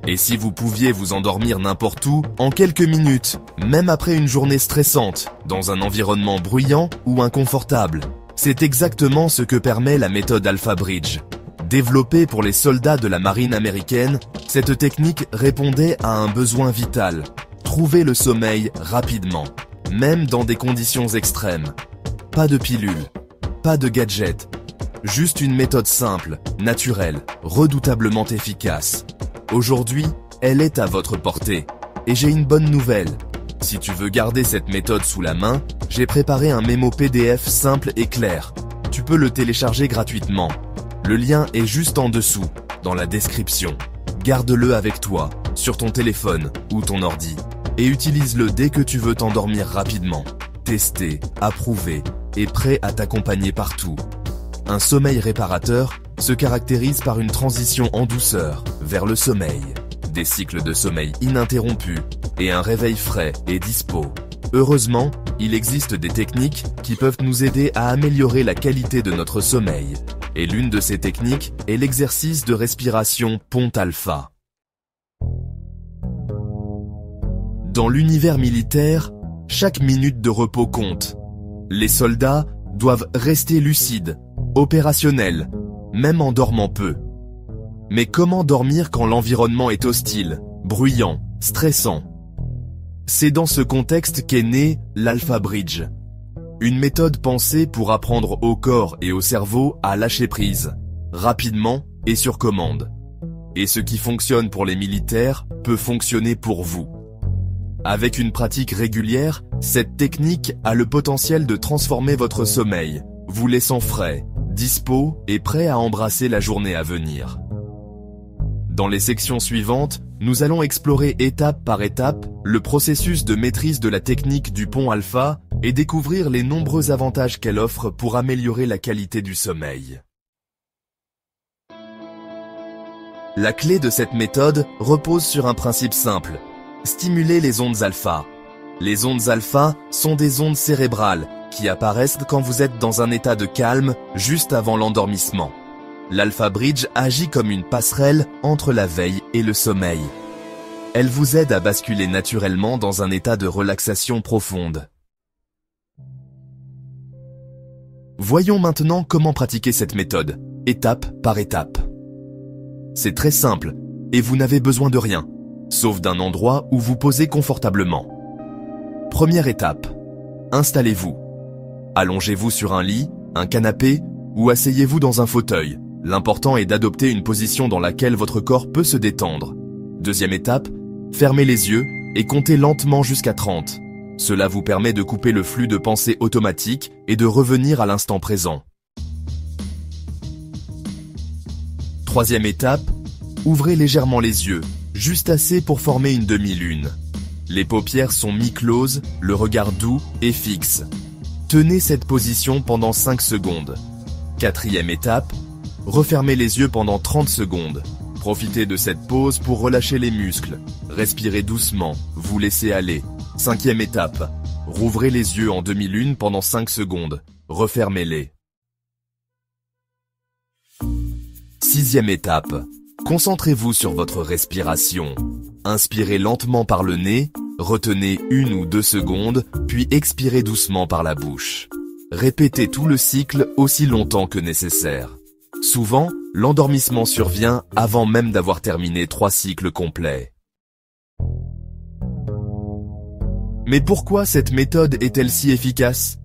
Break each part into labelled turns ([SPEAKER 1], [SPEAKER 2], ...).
[SPEAKER 1] Et si vous pouviez vous endormir n'importe où, en quelques minutes, même après une journée stressante, dans un environnement bruyant ou inconfortable, c'est exactement ce que permet la méthode Alpha Bridge. Développée pour les soldats de la marine américaine, cette technique répondait à un besoin vital, trouver le sommeil rapidement, même dans des conditions extrêmes. Pas de pilule, pas de gadget, juste une méthode simple, naturelle, redoutablement efficace. Aujourd'hui, elle est à votre portée. Et j'ai une bonne nouvelle. Si tu veux garder cette méthode sous la main, j'ai préparé un mémo PDF simple et clair. Tu peux le télécharger gratuitement. Le lien est juste en dessous, dans la description. Garde-le avec toi, sur ton téléphone ou ton ordi, et utilise-le dès que tu veux t'endormir rapidement. Testé, approuvé et prêt à t'accompagner partout. Un sommeil réparateur se caractérise par une transition en douceur vers le sommeil, des cycles de sommeil ininterrompus et un réveil frais et dispo. Heureusement, il existe des techniques qui peuvent nous aider à améliorer la qualité de notre sommeil. Et l'une de ces techniques est l'exercice de respiration Ponte Alpha. Dans l'univers militaire, chaque minute de repos compte. Les soldats doivent rester lucides, opérationnels, même en dormant peu. Mais comment dormir quand l'environnement est hostile, bruyant, stressant? C'est dans ce contexte qu'est né l'Alpha Bridge. Une méthode pensée pour apprendre au corps et au cerveau à lâcher prise, rapidement et sur commande. Et ce qui fonctionne pour les militaires peut fonctionner pour vous. Avec une pratique régulière, cette technique a le potentiel de transformer votre sommeil, vous laissant frais, dispo et prêt à embrasser la journée à venir. Dans les sections suivantes, nous allons explorer étape par étape le processus de maîtrise de la technique du pont alpha et découvrir les nombreux avantages qu'elle offre pour améliorer la qualité du sommeil. La clé de cette méthode repose sur un principe simple: stimuler les ondes alpha. Les ondes alpha sont des ondes cérébrales qui apparaissent quand vous êtes dans un état de calme juste avant l'endormissement. L'Alpha Bridge agit comme une passerelle entre la veille et le sommeil. Elle vous aide à basculer naturellement dans un état de relaxation profonde. Voyons maintenant comment pratiquer cette méthode, étape par étape. C'est très simple, et vous n'avez besoin de rien, sauf d'un endroit où vous posez confortablement. Première étape, installez-vous. Allongez-vous sur un lit, un canapé ou asseyez-vous dans un fauteuil. L'important est d'adopter une position dans laquelle votre corps peut se détendre. Deuxième étape, fermez les yeux et comptez lentement jusqu'à 30. Cela vous permet de couper le flux de pensée automatique et de revenir à l'instant présent. Troisième étape, ouvrez légèrement les yeux, juste assez pour former une demi-lune. Les paupières sont mi-closes, le regard doux et fixe. Tenez cette position pendant 5 secondes. Quatrième étape, refermez les yeux pendant 30 secondes. Profitez de cette pause pour relâcher les muscles. Respirez doucement, vous laissez aller. Cinquième étape, rouvrez les yeux en demi-lune pendant 5 secondes. Refermez-les. Sixième étape, concentrez-vous sur votre respiration. Inspirez lentement par le nez, retenez 1 ou 2 secondes, puis expirez doucement par la bouche. Répétez tout le cycle aussi longtemps que nécessaire. Souvent, l'endormissement survient avant même d'avoir terminé 3 cycles complets. Mais pourquoi cette méthode est-elle si efficace?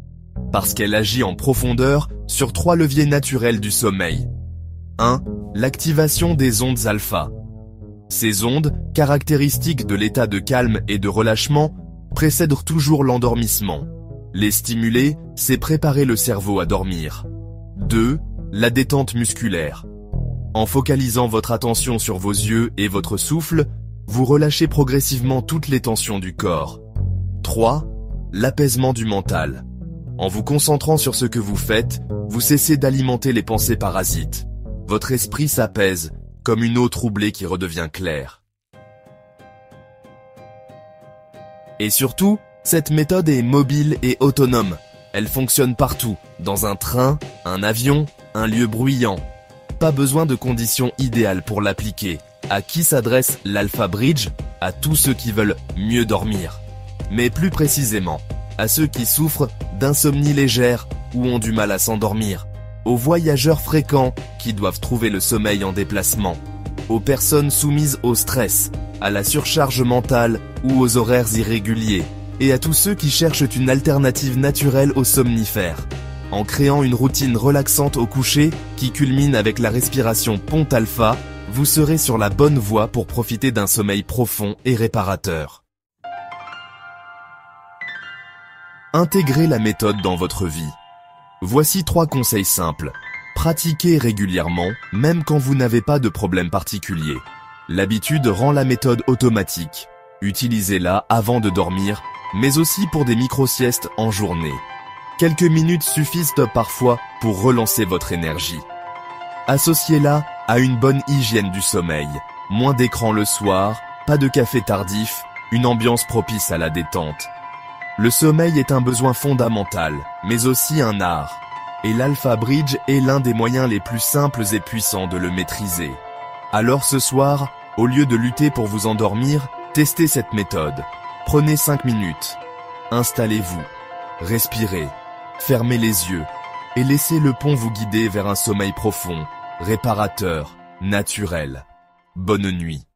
[SPEAKER 1] Parce qu'elle agit en profondeur sur 3 leviers naturels du sommeil. 1. L'activation des ondes alpha. Ces ondes, caractéristiques de l'état de calme et de relâchement, précèdent toujours l'endormissement. Les stimuler, c'est préparer le cerveau à dormir. 2. La détente musculaire. En focalisant votre attention sur vos yeux et votre souffle, vous relâchez progressivement toutes les tensions du corps. 3. L'apaisement du mental. En vous concentrant sur ce que vous faites, vous cessez d'alimenter les pensées parasites. Votre esprit s'apaise, comme une eau troublée qui redevient claire. Et surtout, cette méthode est mobile et autonome. Elle fonctionne partout, dans un train, un avion, un lieu bruyant. Pas besoin de conditions idéales pour l'appliquer. À qui s'adresse l'Alpha Bridge? À tous ceux qui veulent mieux dormir. Mais plus précisément, à ceux qui souffrent d'insomnie légère ou ont du mal à s'endormir. Aux voyageurs fréquents qui doivent trouver le sommeil en déplacement. Aux personnes soumises au stress, à la surcharge mentale ou aux horaires irréguliers. Et à tous ceux qui cherchent une alternative naturelle aux somnifères. En créant une routine relaxante au coucher qui culmine avec la respiration Ponte Alpha, vous serez sur la bonne voie pour profiter d'un sommeil profond et réparateur. Intégrez la méthode dans votre vie. Voici 3 conseils simples. Pratiquez régulièrement, même quand vous n'avez pas de problème particulier. L'habitude rend la méthode automatique. Utilisez-la avant de dormir, mais aussi pour des micro-siestes en journée. Quelques minutes suffisent parfois pour relancer votre énergie. Associez-la à une bonne hygiène du sommeil. Moins d'écran le soir, pas de café tardif, une ambiance propice à la détente. Le sommeil est un besoin fondamental, mais aussi un art. Et l'Alpha Bridge est l'un des moyens les plus simples et puissants de le maîtriser. Alors ce soir, au lieu de lutter pour vous endormir, testez cette méthode. Prenez 5 minutes. Installez-vous. Respirez. Fermez les yeux. Et laissez le pont vous guider vers un sommeil profond, réparateur, naturel. Bonne nuit.